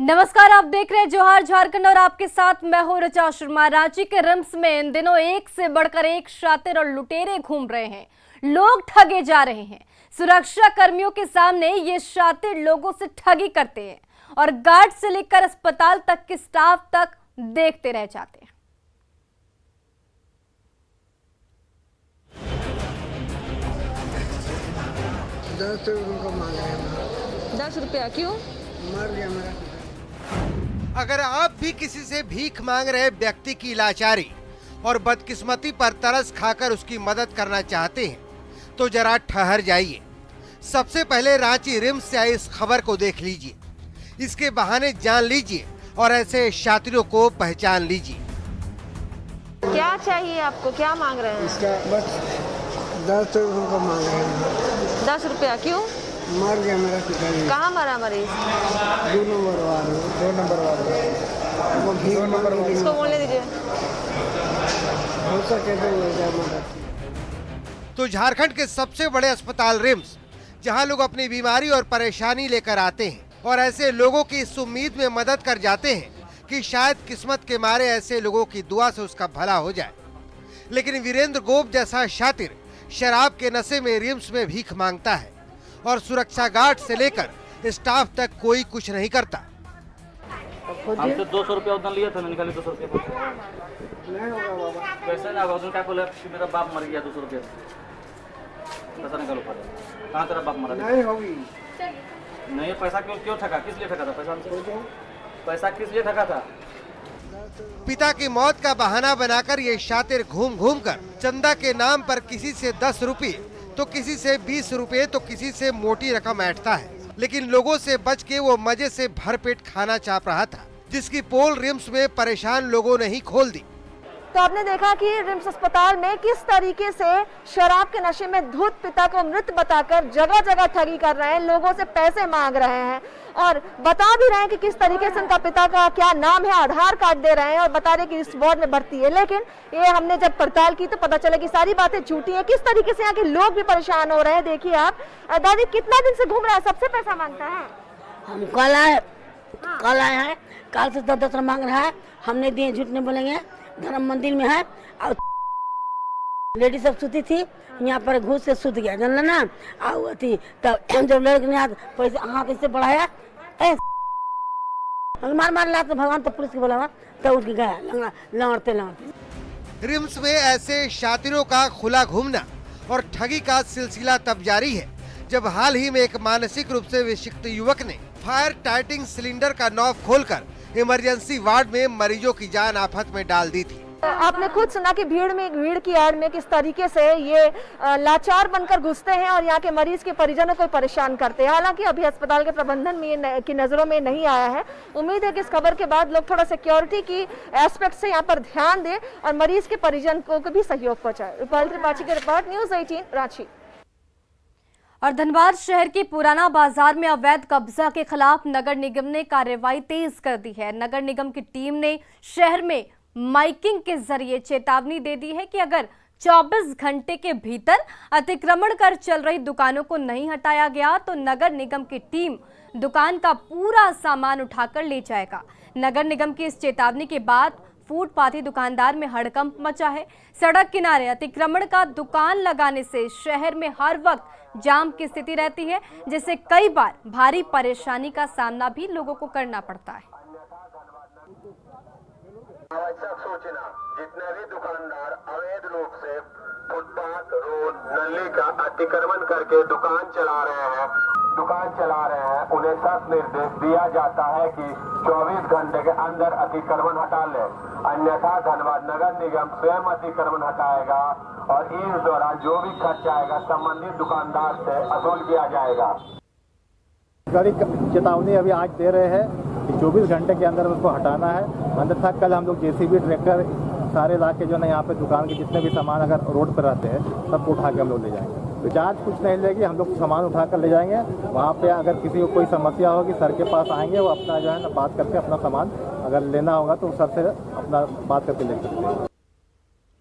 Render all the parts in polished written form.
नमस्कार, आप देख रहे हैं जोहार झारखंड और आपके साथ मैं हूं ऋचा शर्मा। रांची के रिम्स में इन दिनों एक से बढ़कर एक शातिर और लुटेरे घूम रहे हैं। लोग ठगे जा रहे हैं। सुरक्षा कर्मियों के सामने ये शातिर लोगों से ठगी करते हैं और गार्ड से लेकर अस्पताल तक के स्टाफ तक देखते रह जाते हैं। ₹10 क्यों? मर गया मेरा। अगर आप भी किसी से भीख मांग रहे व्यक्ति की लाचारी और बदकिस्मती पर तरस खाकर उसकी मदद करना चाहते हैं तो जरा ठहर जाइए। सबसे पहले रांची रिम्स से आई इस खबर को देख लीजिए, इसके बहाने जान लीजिए और ऐसे शातिरों को पहचान लीजिए। क्या चाहिए आपको? क्या मांग रहे हैं? इसका बस ₹10 मांग रहे हैं। ₹10 क्यों? मर गया मेरा पिताजी। कहाँ मरा मरीज? 2 नंबर वार्ड। वो भीख मांग रही है। इसको बोलने दीजिए। हो सके तो हो जाए मदद। तो झारखंड के सबसे बड़े अस्पताल रिम्स, जहां लोग अपनी बीमारी और परेशानी लेकर आते हैं और ऐसे लोगों की इस उम्मीद में मदद कर जाते हैं कि शायद किस्मत के मारे ऐसे लोगों की दुआ से उसका भला हो जाए। लेकिन वीरेंद्र गोप जैसा शातिर शराब के नशे में रिम्स में भीख मांगता है और सुरक्षा गार्ड से लेकर स्टाफ तक कोई कुछ नहीं करता। हमसे ₹200 उधर लिया था, निकाली ₹200। नहीं होगा बाबा। कैसे ना उधर क्या बोला कि मेरा बाप मर गया, ₹200 पैसा निकालो। कहाँ तेरा बाप मरा? नहीं होगी। नहीं, पैसा क्यों ठगा? किस लिए ठगा था? पैसा किस लिए ठगा था? पिता की मौत का बहाना बनाकर ये शातिर घूम घूम कर चंदा के नाम पर किसी से ₹10 तो किसी से ₹20 तो किसी से मोटी रकम ऐंठता है। लेकिन लोगों से बच के वो मजे से भरपेट खाना चाप रहा था, जिसकी पोल रिम्स में परेशान लोगों ने ही खोल दी। तो आपने देखा कि रिम्स अस्पताल में किस तरीके से शराब के नशे में धुत पिता को मृत बताकर जगह जगह ठगी कर रहे हैं, लोगों से पैसे मांग रहे हैं और बता भी रहे हैं कि किस तरीके से उनका पिता का क्या नाम है, आधार कार्ड दे रहे हैं और बता रहे हैं कि इस वार्ड में भर्ती है। लेकिन ये हमने जब पड़ताल की तो पता चला कि सारी बातें झूठी हैं। किस तरीके से यहाँ के लोग भी परेशान हो रहे हैं। देखिए आप, दादी कितना दिन से घूम रहा है, सबसे पैसा मांगता है। हम कल आए हैं, कल से 10 मांग रहा है। हमने दिए, झूठ नहीं बोलेंगे। धर्म मंदिर में है और लेडी सब सुती थी, यहाँ पर घूस से सुत गया, जानला ना। और थी तब जब लड़के ने पैसे हाँ कैसे बढ़ाया, मार ला तो भगवान तो पुलिस को बोला तब उठ गया लड़ते। रिम्स में ऐसे शातिरों का खुला घूमना और ठगी का सिलसिला तब जारी है जब हाल ही में एक मानसिक रूप से विक्षिप्त युवक ने फायर टाइटिंग सिलेंडर का नॉब खोलकर इमरजेंसी वार्ड में मरीजों की जान आफत में डाल दी थी। आपने खुद सुना कि भीड़ की आड़ में किस तरीके से ये लाचार बनकर घुसते हैं और यहाँ के मरीज के परिजनों को परेशान करते हैं। हालांकि अभी अस्पताल के प्रबंधन में की नजरों में नहीं आया है। उम्मीद है कि इस खबर के बाद लोग थोड़ा सिक्योरिटी की एस्पेक्ट से यहाँ पर ध्यान दें और मरीज के परिजन को भी सहयोग पहुँचाए। रूपाल त्रिपाठी की रिपोर्ट, न्यूज 18 रांची। और धनबाद शहर की पुराना बाजार में अवैध कब्जा के खिलाफ नगर निगम ने कार्रवाई तेज कर दी है। नगर निगम की टीम ने शहर में माइकिंग के जरिए चेतावनी दे दी है कि अगर 24 घंटे के भीतर अतिक्रमण कर चल रही दुकानों को नहीं हटाया गया तो नगर निगम की टीम दुकान का पूरा सामान उठाकर ले जाएगा। नगर निगम की इस चेतावनी के बाद फूटपाथी दुकानदार में हड़कंप मचा है। सड़क किनारे अतिक्रमण का दुकान लगाने से शहर में हर वक्त जाम की स्थिति रहती है, जिससे कई बार भारी परेशानी का सामना भी लोगों को करना पड़ता है। आवश्यक सूचना, जितने भी दुकानदार अवैध रूप से फुटपाथ, रोड, नली का अतिक्रमण करके दुकान चला रहे हैं, उन्हें सख्त निर्देश दिया जाता है कि 24 घंटे के अंदर अतिक्रमण हटा ले, अन्यथा धनबाद नगर निगम स्वयं अतिक्रमण हटाएगा और इस दौरान जो भी खर्च आएगा संबंधित दुकानदार से वसूल किया जाएगा। कड़ी चेतावनी अभी आज दे रहे हैं कि 24 घंटे के अंदर उसको हटाना है, अन्यथा कल हम लोग जेसीबी ट्रैक्टर सारे इलाके जो है यहाँ पे दुकान के जितने भी सामान अगर रोड पर रहते हैं सबको उठा के हम लोग ले जाएंगे। तो जांच कुछ नहीं लेगी, हम लोग सामान उठाकर ले जाएंगे। वहाँ पे अगर किसी को कोई समस्या होगी सर के पास आएंगे, वो अपना जो है ना बात करके अपना सामान अगर लेना होगा तो सर से अपना बात करके ले सकते हैं।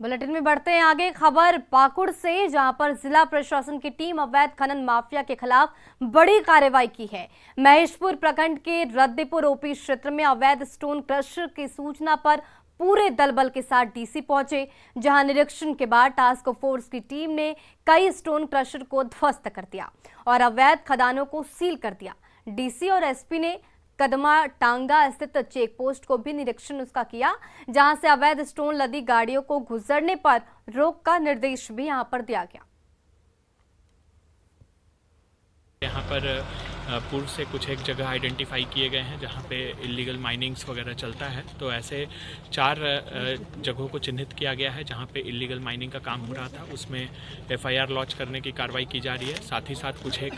बुलेटिन में बढ़ते हैं आगे। खबर पाकुड़ से, जहां पर जिला प्रशासन की टीम अवैध खनन माफिया के खिलाफ बड़ी कार्रवाई की है। महेशपुर प्रखंड के रद्दीपुर ओपी क्षेत्र में अवैध स्टोन क्रशर की सूचना पर पूरे दल बल के साथ डीसी पहुंचे, जहां निरीक्षण के बाद टास्क फोर्स की टीम ने कई स्टोन क्रशर को ध्वस्त कर दिया और अवैध खदानों को सील कर दिया। डीसी और एसपी ने कदमा टांगा स्थित चेक पोस्ट को भी निरीक्षण उसका किया, जहां से अवैध स्टोन लदी गाड़ियों को गुजरने पर रोक का निर्देश भी यहां पर दिया गया। यहाँ पर पूर्व से कुछ एक जगह आइडेंटिफाई किए गए हैं जहाँ पे इलीगल माइनिंग्स वगैरह चलता है, तो ऐसे 4 जगहों को चिन्हित किया गया है जहाँ पे इलीगल माइनिंग का काम हो रहा था। उसमें एफआईआर लॉन्च करने की कार्रवाई की जा रही है। साथ ही साथ कुछ एक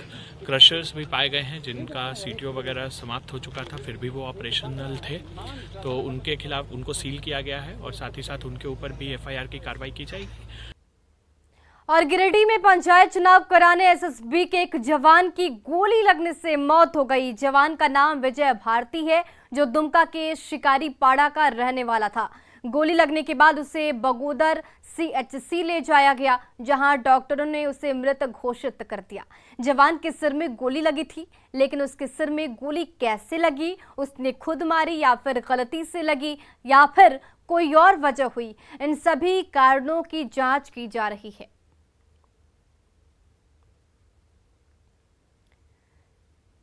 क्रशर्स भी पाए गए हैं जिनका सीटीओ वगैरह समाप्त हो चुका था, फिर भी वो ऑपरेशनल थे, तो उनके खिलाफ उनको सील किया गया है और साथ ही साथ उनके ऊपर भी एफआईआर की कार्रवाई की जाएगी। और गिरिडीह में पंचायत चुनाव कराने एसएसबी के एक जवान की गोली लगने से मौत हो गई। जवान का नाम विजय भारती है, जो दुमका के शिकारी पाड़ा का रहने वाला था। गोली लगने के बाद उसे बगोदर सीएचसी ले जाया गया, जहां डॉक्टरों ने उसे मृत घोषित कर दिया। जवान के सिर में गोली लगी थी, लेकिन उसके सिर में गोली कैसे लगी, उसने खुद मारी या फिर गलती से लगी या फिर कोई और वजह हुई, इन सभी कारणों की जांच की जा रही है।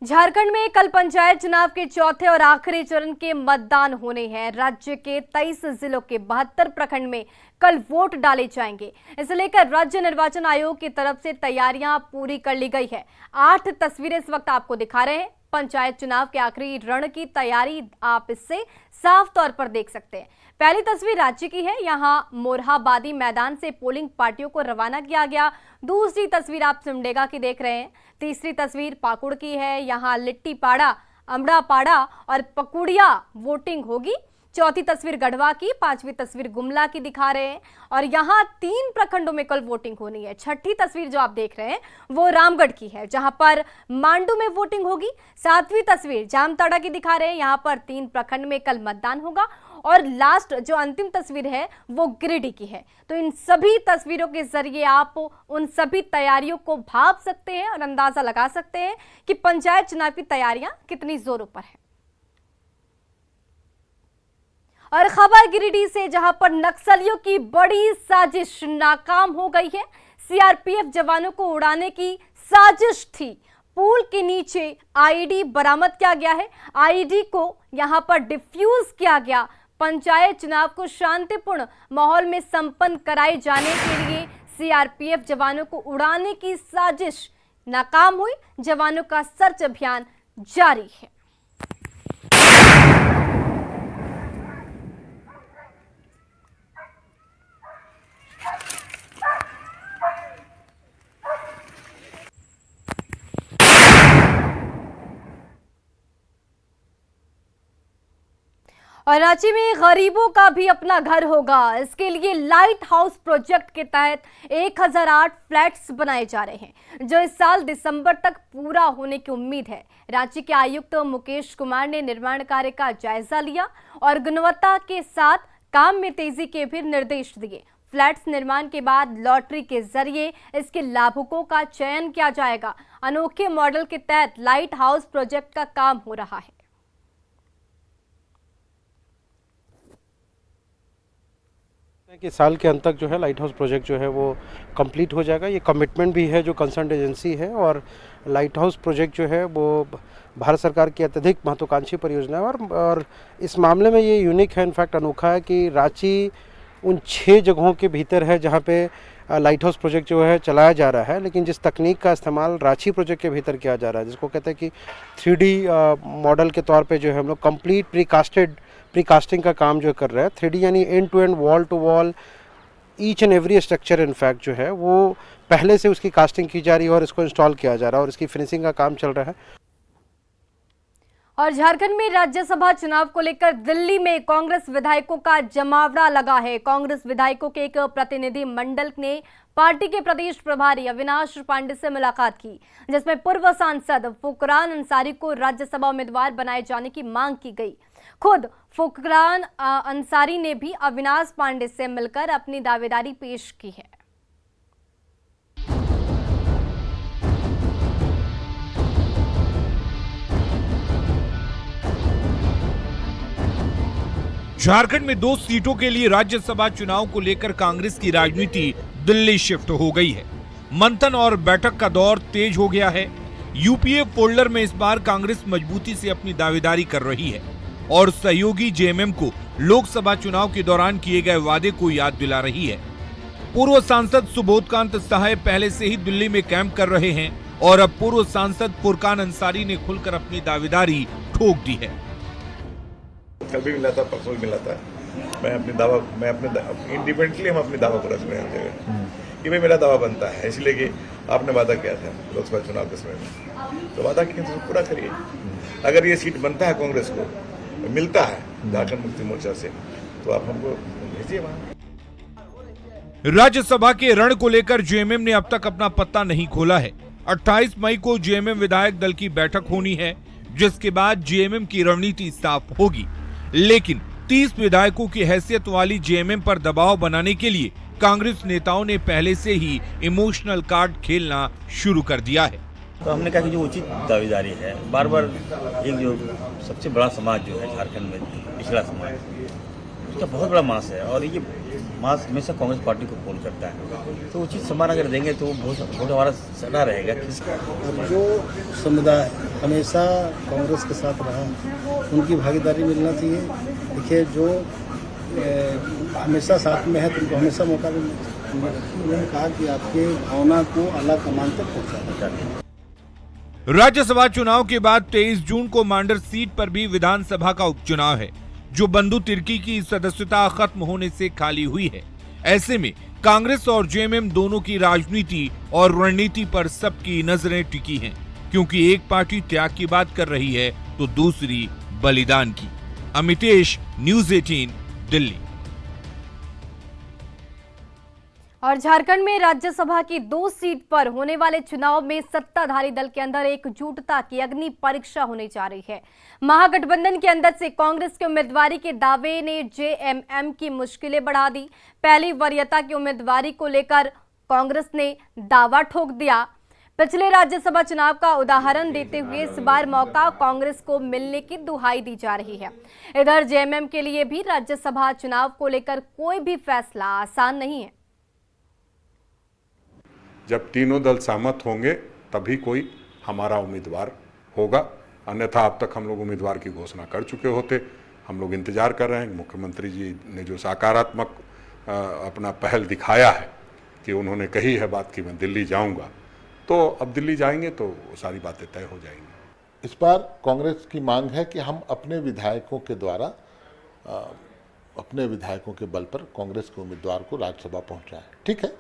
झारखंड में कल पंचायत चुनाव के चौथे और आखिरी चरण के मतदान होने हैं। राज्य के 23 जिलों के 72 प्रखंड में कल वोट डाले जाएंगे। इसे लेकर राज्य निर्वाचन आयोग की तरफ से तैयारियां पूरी कर ली गई है। 8 तस्वीरें इस वक्त आपको दिखा रहे हैं। पंचायत चुनाव के आखिरी रण की तैयारी आप इससे साफ तौर पर देख सकते हैं। पहली तस्वीर राज्य की है, यहां मोरहाबादी मैदान से पोलिंग पार्टियों को रवाना किया गया। दूसरी तस्वीर आप सिमडेगा की देख रहे हैं। तीसरी तस्वीर पाकुड़ की है, यहां लिट्टीपाड़ा, अमड़ापाड़ा और पकुड़िया वोटिंग होगी। चौथी तस्वीर गढ़वा की, 5वीं तस्वीर गुमला की दिखा रहे हैं और यहाँ 3 प्रखंडों में कल वोटिंग होनी है। छठी तस्वीर जो आप देख रहे हैं वो रामगढ़ की है, जहां पर मांडू में वोटिंग होगी। 7वीं तस्वीर जामताड़ा की दिखा रहे हैं, यहाँ पर 3 प्रखंड में कल मतदान होगा और लास्ट जो अंतिम तस्वीर है वो गिरिडीह की है। तो इन सभी तस्वीरों के जरिए आप उन सभी तैयारियों को भाप सकते हैं और अंदाजा लगा सकते हैं कि पंचायत चुनाव की तैयारियां कितनी जोरों पर है। और खबर गिरिडीह से, जहां पर नक्सलियों की बड़ी साजिश नाकाम हो गई है। सीआरपीएफ जवानों को उड़ाने की साजिश थी। पुल के नीचे आईईडी बरामद किया गया है। आईईडी को यहां पर डिफ्यूज किया गया। पंचायत चुनाव को शांतिपूर्ण माहौल में संपन्न कराए जाने के लिए सीआरपीएफ जवानों को उड़ाने की साजिश नाकाम हुई। जवानों का सर्च अभियान जारी है। और रांची में गरीबों का भी अपना घर होगा। इसके लिए लाइट हाउस प्रोजेक्ट के तहत 1008 फ्लैट्स बनाए जा रहे हैं, जो इस साल दिसंबर तक पूरा होने की उम्मीद है। रांची के आयुक्त मुकेश कुमार ने निर्माण कार्य का जायजा लिया और गुणवत्ता के साथ काम में तेजी के भी निर्देश दिए। फ्लैट्स निर्माण के बाद लॉटरी के जरिए इसके लाभुकों का चयन किया जाएगा। अनोखे मॉडल के तहत लाइट हाउस प्रोजेक्ट का काम हो रहा है। कि साल के अंत तक जो है लाइट हाउस प्रोजेक्ट जो है वो कंप्लीट हो जाएगा। ये कमिटमेंट भी है जो कंसर्न एजेंसी है, और लाइट हाउस प्रोजेक्ट जो है वो भारत सरकार की अत्यधिक महत्वाकांक्षी परियोजना है। और इस मामले में ये यूनिक है, इनफैक्ट अनोखा है कि रांची उन 6 जगहों के भीतर है जहाँ पे लाइट हाउस प्रोजेक्ट जो है चलाया जा रहा है, लेकिन जिस तकनीक का इस्तेमाल रांची प्रोजेक्ट के भीतर किया जा रहा है, जिसको कहते हैं कि 3D मॉडल के तौर पे जो है हम लोग कंप्लीट प्रीकास्टिंग का काम जो कर रहे हैं। 3D यानी end to end, wall to wall, each and every structure in fact जो है वो पहले से उसकी कास्टिंग की जा रही है और इसको इंस्टॉल किया जा रहा है और इसकी फिनिशिंग का काम चल रहा है। और झारखंड में राज्यसभा चुनाव को लेकर दिल्ली में कांग्रेस विधायकों का जमावड़ा लगा है। कांग्रेस विधायकों के एक प्रतिनिधि मंडल ने पार्टी के प्रदेश प्रभारी अविनाश पांडे से मुलाकात की, जिसमें पूर्व सांसद फुकरान अंसारी को राज्यसभा उम्मीदवार बनाए जाने की मांग की गई। खुद फुकरान अंसारी ने भी अविनाश पांडे से मिलकर अपनी दावेदारी पेश की है। झारखंड में 2 सीटों के लिए राज्यसभा चुनाव को लेकर कांग्रेस की राजनीति दिल्ली शिफ्ट हो गई है। मंथन और बैठक का दौर तेज हो गया है। यूपीए फोल्डर में इस बार कांग्रेस मजबूती से अपनी दावेदारी कर रही है और सहयोगी जेएमएम को लोकसभा चुनाव के दौरान किए गए वादे को याद दिला रही है। पूर्व सांसद सुबोधकांत सहाय पहले से ही दिल्ली में कैंप कर रहे हैं और अब पूर्व सांसद फुरकान अंसारी ने खुलकर अपनी दावेदारी ठोक दी है। कल भी मिला था, परसों भी मिला था। मैं अपने इंडिपेंडेंटली हम अपनी दावा को रख रहे हैं कि भाई मेरा दावा बनता है, इसलिए कि आपने वादा किया था लोकसभा चुनाव के समय में, तो वादा किया तो पूरा करिए। अगर ये सीट बनता है कांग्रेस को, मिलता है झारखंड मुक्ति मोर्चा से, तो आप हमको भेजिए वहां। राज्यसभा के रण को लेकर जेएमएम ने अब तक अपना पत्ता नहीं खोला है। 28 मई को जेएमएम विधायक दल की बैठक होनी है, जिसके बाद जेएमएम की रणनीति साफ होगी। लेकिन 30 विधायकों की हैसियत वाली जेएमएम पर दबाव बनाने के लिए कांग्रेस नेताओं ने पहले से ही इमोशनल कार्ड खेलना शुरू कर दिया है। तो हमने कहा कि जो उचित दावेदारी है, बार बार एक जो सबसे बड़ा समाज जो है झारखंड में, पिछड़ा समाज, उसका बहुत बड़ा मास है और ये मास हमेशा कांग्रेस पार्टी को फोन करता है। तो उचित सम्मान अगर देंगे तो बहुत हमारा सदा रहेगा। जो समुदाय हमेशा कांग्रेस के साथ रहा, उनकी भागीदारी मिलना चाहिए। देखिए, जो हमेशा साथ में है तो उनको हमेशा मौका मिलना चाहिए। उन्होंने कहा कि आपके भावना को आला कमान तक पहुँचाना चाहिए। राज्यसभा चुनाव के बाद 23 जून को मांडर सीट पर भी विधानसभा का उपचुनाव है, जो बंधु तिर्की की सदस्यता खत्म होने से खाली हुई है। ऐसे में कांग्रेस और जेएमएम दोनों की राजनीति और रणनीति पर सबकी नजरें टिकी हैं, क्योंकि एक पार्टी त्याग की बात कर रही है तो दूसरी बलिदान की। अमितेश, न्यूज़ 18, दिल्ली। और झारखंड में राज्यसभा की 2 सीट पर होने वाले चुनाव में सत्ताधारी दल के अंदर एकजुटता की अग्नि परीक्षा होने जा रही है। महागठबंधन के अंदर से कांग्रेस के उम्मीदवारी के दावे ने जेएमएम की मुश्किलें बढ़ा दी। पहली वरीयता की उम्मीदवारी को लेकर कांग्रेस ने दावा ठोक दिया। पिछले राज्यसभा चुनाव का उदाहरण देते हुए इस बार मौका कांग्रेस को मिलने की दुहाई दी जा रही है। इधर जेएमएम के लिए भी राज्यसभा चुनाव को लेकर कोई भी फैसला आसान नहीं है। जब तीनों दल सहमत होंगे तभी कोई हमारा उम्मीदवार होगा, अन्यथा अब तक हम लोग उम्मीदवार की घोषणा कर चुके होते। हम लोग इंतजार कर रहे हैं। मुख्यमंत्री जी ने जो सकारात्मक अपना पहल दिखाया है कि उन्होंने कही है बात कि मैं दिल्ली जाऊंगा, तो अब दिल्ली जाएंगे तो सारी बातें तय हो जाएंगी। इस बार कांग्रेस की मांग है कि हम अपने विधायकों के द्वारा अपने विधायकों के बल पर कांग्रेस के उम्मीदवार को राज्यसभा पहुंचाएं। ठीक है,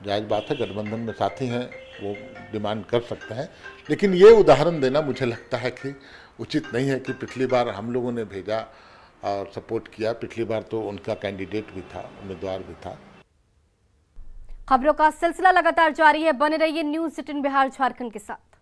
जायज़ बात है, गठबंधन में साथी हैं, वो डिमांड कर सकते हैं, लेकिन ये उदाहरण देना मुझे लगता है कि उचित नहीं है कि पिछली बार हम लोगों ने भेजा और सपोर्ट किया। पिछली बार तो उनका कैंडिडेट भी था, उम्मीदवार भी था। खबरों का सिलसिला लगातार जारी है, बने रहिए न्यूज़ 18 बिहार झारखंड के साथ।